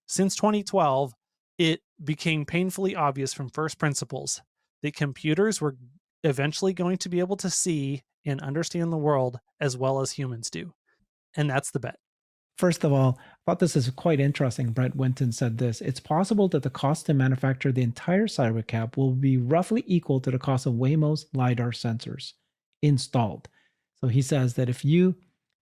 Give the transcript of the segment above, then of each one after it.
since 2012, it became painfully obvious from first principles that computers were eventually going to be able to see and understand the world as well as humans do. And that's the bet. First of all, I thought this is quite interesting. Brett Winton said this. It's possible that the cost to manufacture the entire Cybercab will be roughly equal to the cost of Waymo's LiDAR sensors installed. So he says that if you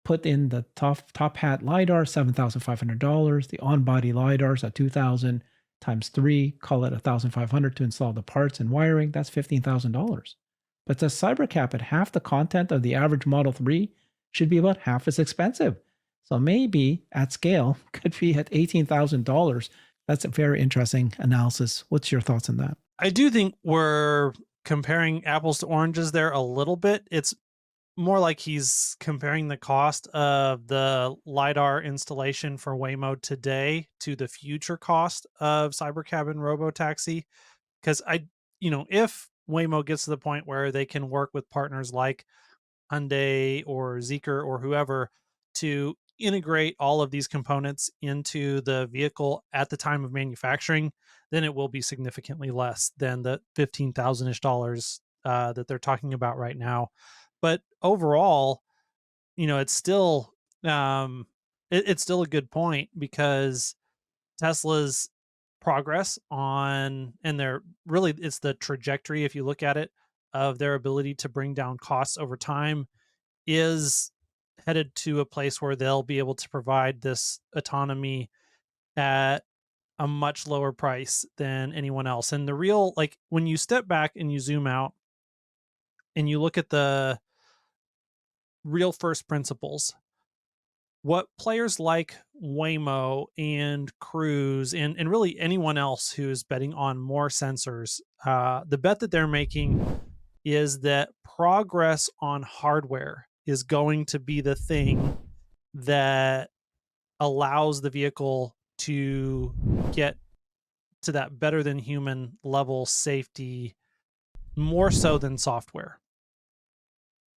put in the top hat LiDAR, $7,500, the on-body LiDARs at $2,000 times 3, call it $1,500 to install the parts and wiring, that's $15,000. But the Cybercab at half the content of the average Model 3 should be about half as expensive. So maybe at scale could be at $18,000. That's a very interesting analysis. What's your thoughts on that? I do think we're comparing apples to oranges there a little bit. It's more like he's comparing the cost of the LiDAR installation for Waymo today to the future cost of Cybercab and Robotaxi. Because if Waymo gets to the point where they can work with partners like Hyundai or Zeekr or whoever to integrate all of these components into the vehicle at the time of manufacturing, then it will be significantly less than the $15,000-ish that they're talking about right now. But overall, it's still it's still a good point, because Tesla's progress on, and it's the trajectory, if you look at it, of their ability to bring down costs over time is headed to a place where they'll be able to provide this autonomy at a much lower price than anyone else. And the real, like, when you step back and you zoom out and you look at the real first principles, what players like Waymo and Cruise and really anyone else who's betting on more sensors, the bet that they're making is that progress on hardware is going to be the thing that allows the vehicle to get to that better than human level safety more so than software.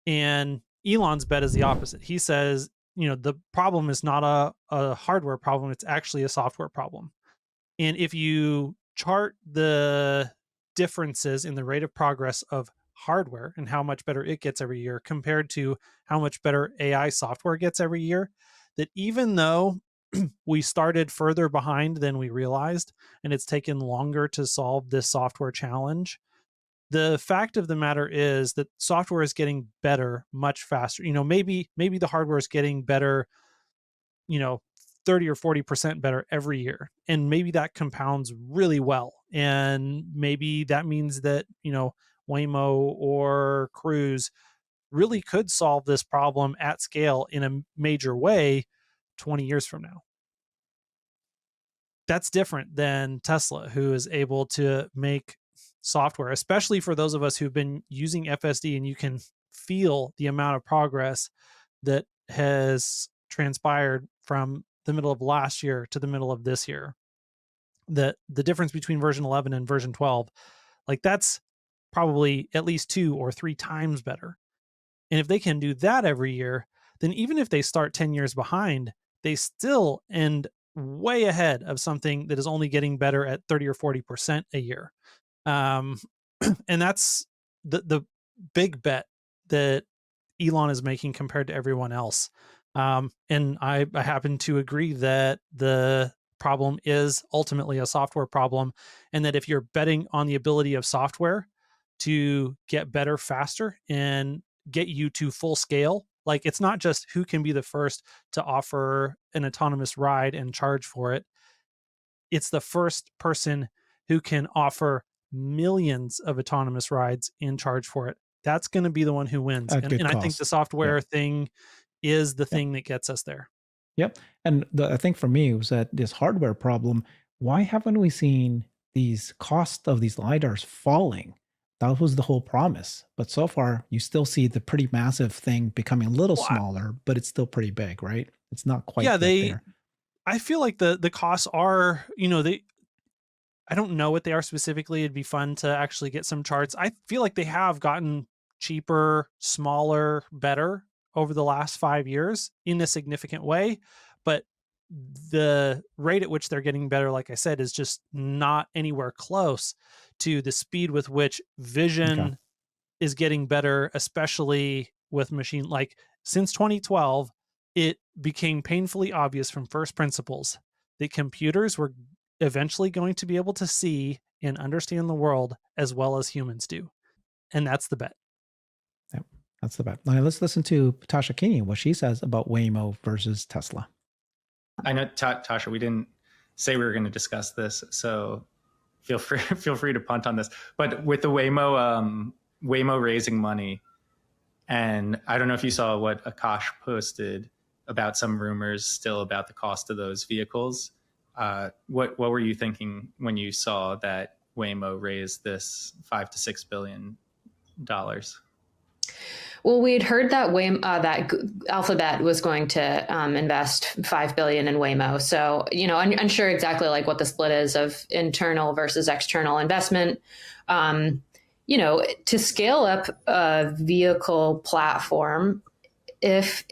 And Elon's bet is the opposite. He says, the problem is not a hardware problem, it's actually a software problem. And if you chart the differences in the rate of progress of hardware and how much better it gets every year compared to how much better AI software gets every year, that even though we started further behind than we realized, and it's taken longer to solve this software challenge, the fact of the matter is that software is getting better much faster. Maybe the hardware is getting better, 30 or 40% better every year. And maybe that compounds really well. And maybe that means that, Waymo or Cruise really could solve this problem at scale in a major way 20 years from now. That's different than Tesla, who is able to make software, especially for those of us who've been using FSD, and you can feel the amount of progress that has transpired from the middle of last year to the middle of this year. The difference between version 11 and version 12, like, that's probably at least 2 or 3 times better. And if they can do that every year, then even if they start 10 years behind, they still end way ahead of something that is only getting better at 30 or 40% a year. And that's the big bet that Elon is making compared to everyone else. And I happen to agree that the problem is ultimately a software problem, and that if you're betting on the ability of software to get better faster and get you to full scale, like, it's not just who can be the first to offer an autonomous ride and charge for it. It's the first person who can offer millions of autonomous rides and charge for it. That's going to be the one who wins. At And good I think the cost. software Yep. thing is the Yep. thing that gets us there. Yep. And I think for me, it was that this hardware problem. Why haven't we seen these cost of these LiDARs falling? That was the whole promise. But so far, you still see the pretty massive thing becoming a little Well, smaller, but it's still pretty big, right? It's not quite yeah, yet there. I feel like the costs are, I don't know what they are specifically. It'd be fun to actually get some charts. I feel like they have gotten cheaper, smaller, better over the last 5 years in a significant way, but the rate at which they're getting better, like I said, is just not anywhere close to the speed with which Okay. vision is getting better, especially with machine. Like since 2012, it became painfully obvious from first principles that computers were eventually going to be able to see and understand the world as well as humans do. And that's the bet. Yep. That's the bet. Now let's listen to Tasha Keeney, what she says about Waymo versus Tesla. I know, Tasha, we didn't say we were going to discuss this, so feel free to punt on this. But with the Waymo raising money, and I don't know if you saw what Akash posted about some rumors still about the cost of those vehicles. What were you thinking when you saw that Waymo raised this $5 to $6 billion? Well, we had heard that Alphabet was going to invest $5 billion in Waymo. So, unsure exactly like what the split is of internal versus external investment. To scale up a vehicle platform, if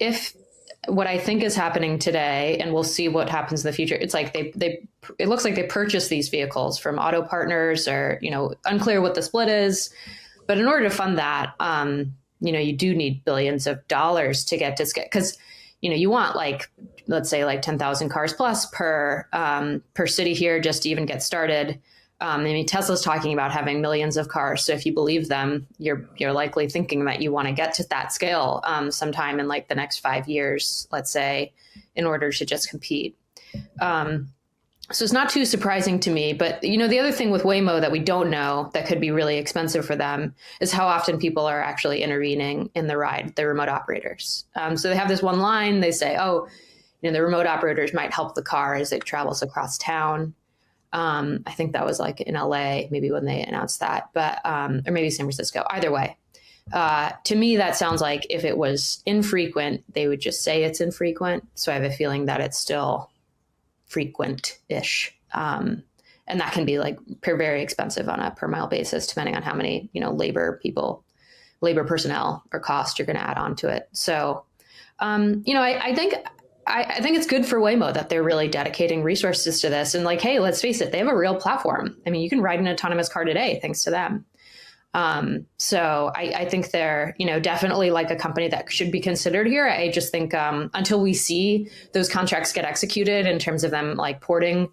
what I think is happening today, and we'll see what happens in the future, it's like it looks like they purchase these vehicles from auto partners, or unclear what the split is. But in order to fund that, you do need billions of dollars to get to scale, because you want let's say 10,000 cars plus per city here just to even get started. Tesla's talking about having millions of cars. So if you believe them, you're likely thinking that you want to get to that scale sometime in the next 5 years, let's say, in order to just compete. So it's not too surprising to me. But, the other thing with Waymo that we don't know that could be really expensive for them is how often people are actually intervening in the ride, the remote operators. So they have this one line. They say, the remote operators might help the car as it travels across town. I think that was in LA, maybe when they announced that, but or maybe San Francisco. Either way, to me, that sounds like if it was infrequent, they would just say it's infrequent. So I have a feeling that it's still frequent-ish. And that can be very expensive on a per mile basis, depending on how many, labor personnel or cost you're going to add onto it. So, I think it's good for Waymo that they're really dedicating resources to this. And hey, let's face it, they have a real platform. You can ride an autonomous car today, thanks to them. So I think they're, definitely a company that should be considered here. I just think until we see those contracts get executed in terms of them porting,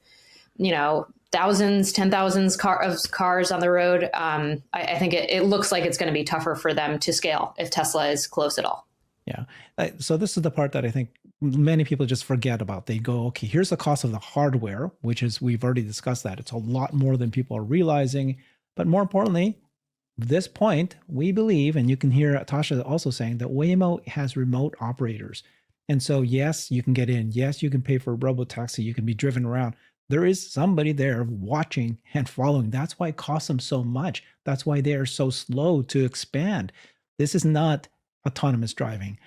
thousands, 10,000s of cars on the road, I think it looks like it's going to be tougher for them to scale if Tesla is close at all. Yeah. So this is the part that I think many people just forget about. They go, okay, here's the cost of the hardware, which is, we've already discussed that. It's a lot more than people are realizing. But more importantly, this point, we believe, and you can hear Tasha also saying that Waymo has remote operators. And so, yes, you can get in. Yes, you can pay for a robotaxi. You can be driven around. There is somebody there watching and following. That's why it costs them so much. That's why they are so slow to expand. This is not autonomous driving.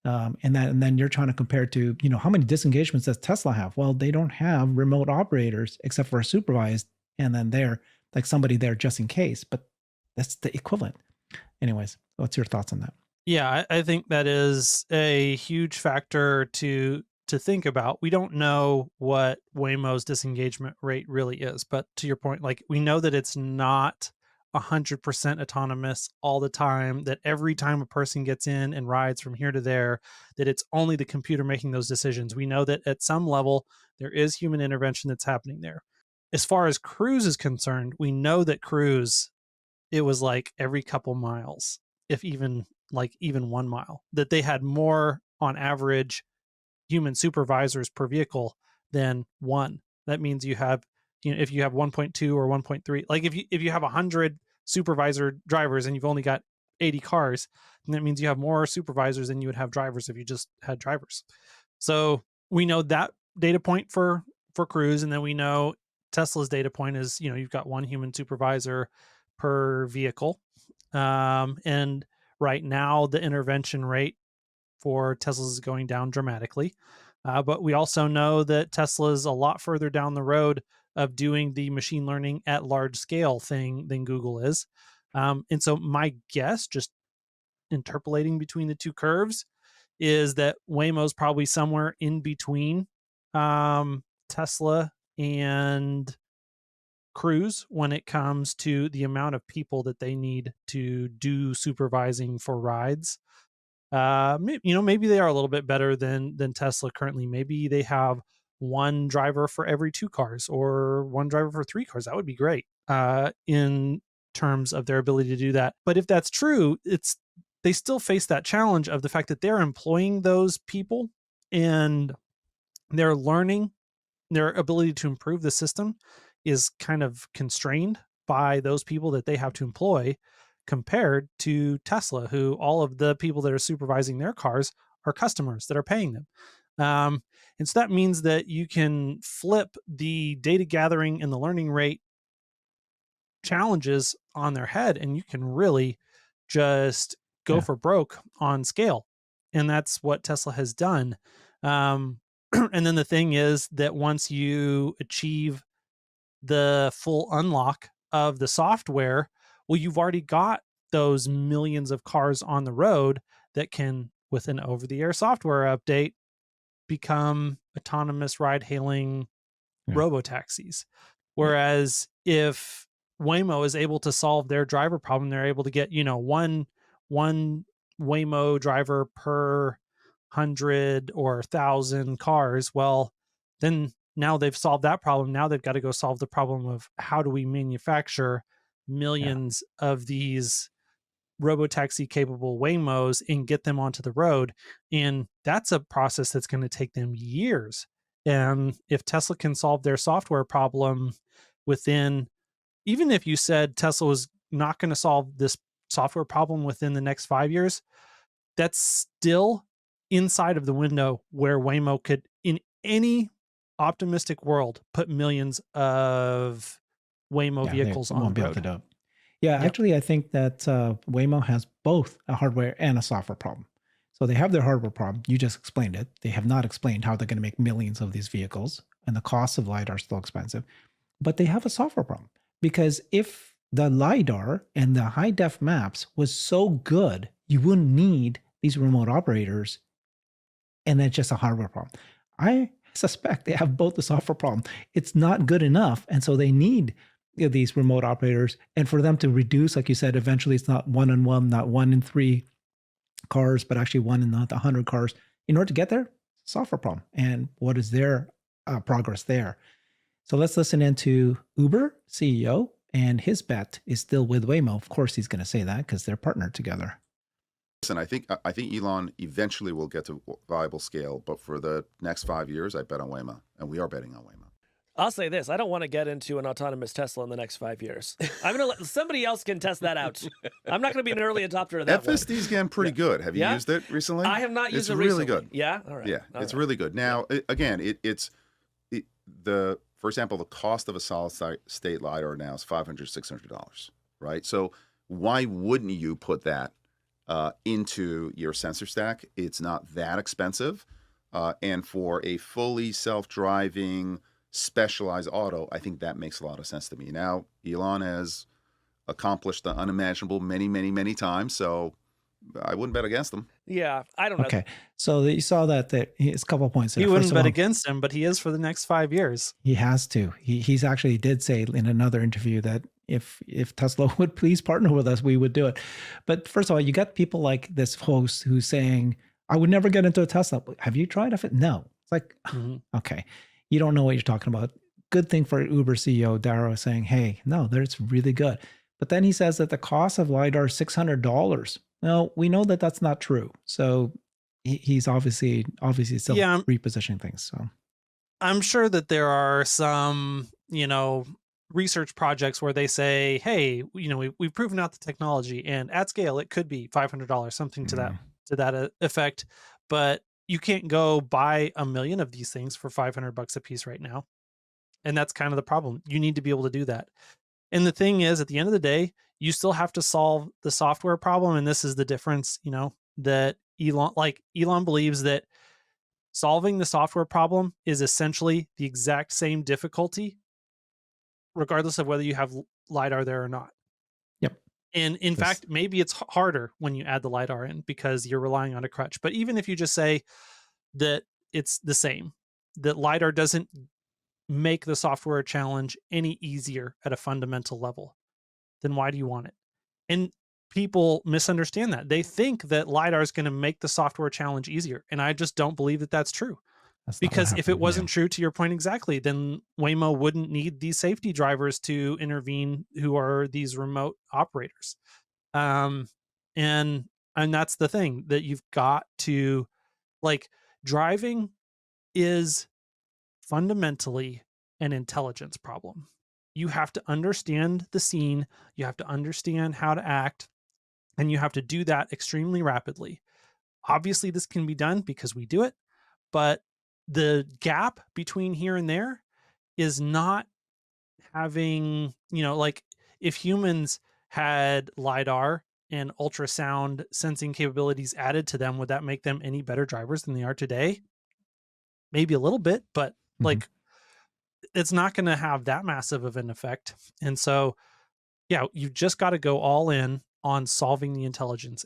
And then you're trying to compare to, how many disengagements does Tesla have? Well, they don't have remote operators except for a supervised, and then they're somebody there just in case. But that's the equivalent. Anyways, what's your thoughts on that? Yeah, I think that is a huge factor to think about. We don't know what Waymo's disengagement rate really is, but to your point, we know that it's not 100% autonomous all the time, that every time a person gets in and rides from here to there, that it's only the computer making those decisions. We know that at some level, there is human intervention that's happening there. As far as Cruise is concerned, we know that Cruise, it was every couple miles, if even 1 mile, that they had more on average human supervisors per vehicle than one. That means you have, if you have 1.2 or 1.3, if you have 100 supervisor drivers and you've only got 80 cars, then that means you have more supervisors than you would have drivers if you just had drivers. So we know that data point for Cruise, and then we know Tesla's data point is, you've got one human supervisor per vehicle. And right now the intervention rate for Teslas is going down dramatically. But we also know that Tesla is a lot further down the road of doing the machine learning at large scale thing than Google is. And so my guess, just interpolating between the two curves, is that Waymo's probably somewhere in between Tesla and Cruise when it comes to the amount of people that they need to do supervising for rides. Maybe they are a little bit better than Tesla currently. Maybe they have one driver for every 2 cars or one driver for 3 cars. That would be great in terms of their ability to do that. But if that's true, they still face that challenge of the fact that they're employing those people and they're learning. Their ability to improve the system is kind of constrained by those people that they have to employ, compared to Tesla, who all of the people that are supervising their cars are customers that are paying them. And so that means that you can flip the data gathering and the learning rate challenges on their head, and you can really just go for broke on scale. And that's what Tesla has done. And then the thing is that once you achieve the full unlock of the software, well, you've already got those millions of cars on the road that can, with an over-the-air software update, become autonomous ride-hailing robotaxis. Whereas if Waymo is able to solve their driver problem, they're able to get, one Waymo driver per 100 or 1,000 cars. Well, then now they've solved that problem. Now they've got to go solve the problem of how do we manufacture millions of these robotaxi capable Waymos and get them onto the road. And that's a process that's going to take them years. And if Tesla can solve their software problem within, even if you said Tesla was not going to solve this software problem within the next 5 years, that's still inside of the window where Waymo could, in any optimistic world, put millions of Waymo vehicles on the road. Actually, I think that Waymo has both a hardware and a software problem. So they have their hardware problem. You just explained it. They have not explained how they're going to make millions of these vehicles, and the cost of LiDAR is still expensive. But they have a software problem, because if the LiDAR and the high-def maps was so good, you wouldn't need these remote operators, and that's just a hardware problem. I suspect they have both the software problem. It's not good enough, and so they need these remote operators. And for them to reduce, like you said, eventually it's not 1 in 1, not 1 in 3 cars, but actually 1 in not 100 cars. In order to get there, software problem. And what is their progress there? So let's listen into Uber CEO, and his bet is still with Waymo. Of course, he's going to say that because they're partnered together. Listen, I think Elon eventually will get to viable scale, but for the next 5 years, I bet on Waymo, and we are betting on Waymo. I'll say this: I don't want to get into an autonomous Tesla in the next 5 years. I'm gonna let somebody else can test that out. I'm not gonna be an early adopter of that. FSD's getting pretty good. Have you used it recently? I have not used it recently. recently. It's really good. Yeah, all right. Yeah, it's really good. Now, for example, the cost of a solid state LiDAR now is $500, $600, right? So why wouldn't you put that into your sensor stack? It's not that expensive, and for a fully self-driving specialized auto, I think that makes a lot of sense to me. Now, Elon has accomplished the unimaginable many, many, many times, so I wouldn't bet against him. Yeah, I don't know. Okay, so you saw that it's a couple of points there. He wouldn't bet against him, but he is for the next 5 years. He has to. He's actually did say in another interview that if Tesla would please partner with us, we would do it. But first of all, you got people like this host who's saying, I would never get into a Tesla. Have you tried it? No. It's like, okay. You don't know what you're talking about. Good thing for Uber CEO Dara saying, hey, no, that's really good. But then he says that the cost of LiDAR is $600. Well, we know that that's not true. So he's obviously still repositioning things. So I'm sure that there are some, research projects where they say, hey, we've proven out the technology, and at scale it could be $500, something to that effect. But you can't go buy 1 million of these things for $500 a piece right now. And that's kind of the problem. You need to be able to do that. And the thing is, at the end of the day, you still have to solve the software problem. And this is the difference, that Elon believes that solving the software problem is essentially the exact same difficulty, regardless of whether you have LiDAR there or not. Yep. And in fact, maybe it's harder when you add the LiDAR in because you're relying on a crutch. But even if you just say that it's the same, that LiDAR doesn't make the software challenge any easier at a fundamental level, then why do you want it? And people misunderstand that. They think that LiDAR is going to make the software challenge easier. And I just don't believe that that's true. That's not what Because if it happened, wasn't true, to your point exactly, then Waymo wouldn't need these safety drivers to intervene, who are these remote operators. And that's the thing, that you've got to, like, driving is fundamentally an intelligence problem. You have to understand the scene, you have to understand how to act, and you have to do that extremely rapidly. Obviously, this can be done because we do it, but the gap between here and there is not having, like, if humans had LiDAR and ultrasound sensing capabilities added to them, would that make them any better drivers than they are today? Maybe a little bit, but like, it's not going to have that massive of an effect. And so, yeah, you just got to go all in on solving the intelligence